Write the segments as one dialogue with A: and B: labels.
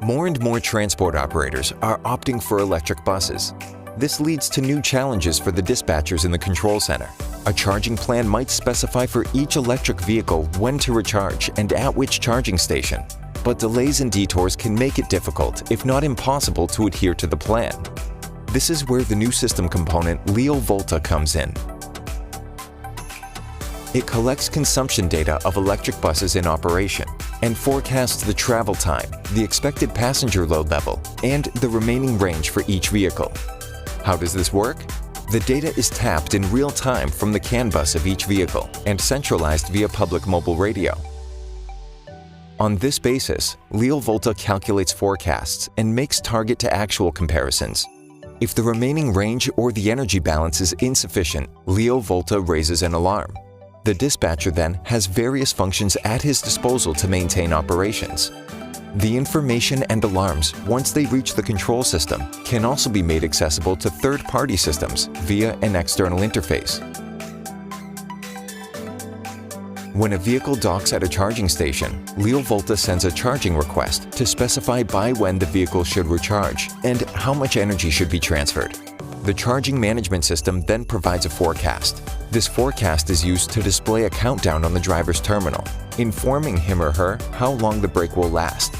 A: More and more transport operators are opting for electric buses. This leads to new challenges for the dispatchers in the control center. A charging plan might specify for each electric vehicle when to recharge and at which charging station. But delays and detours can make it difficult, if not impossible, to adhere to the plan. This is where the new system component Leo Volta comes in. It collects consumption data of electric buses in operation and forecasts the travel time, the expected passenger load level, and the remaining range for each vehicle. How does this work? The data is tapped in real time from the CAN bus of each vehicle and centralized via public mobile radio. On this basis, Leo Volta calculates forecasts and makes target to actual comparisons. If the remaining range or the energy balance is insufficient, Leo Volta raises an alarm. The dispatcher then has various functions at his disposal to maintain operations. The information and alarms, once they reach the control system, can also be made accessible to third-party systems via an external interface. When a vehicle docks at a charging station, Leo Volta sends a charging request to specify by when the vehicle should recharge and how much energy should be transferred. The charging management system then provides a forecast. This forecast is used to display a countdown on the driver's terminal, informing him or her how long the break will last.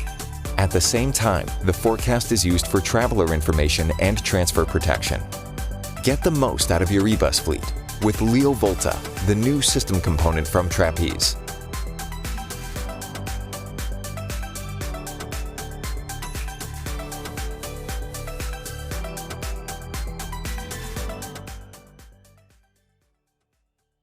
A: At the same time, the forecast is used for traveler information and transfer protection. Get the most out of your e-bus fleet with Leo Volta, the new system component from Trapeze.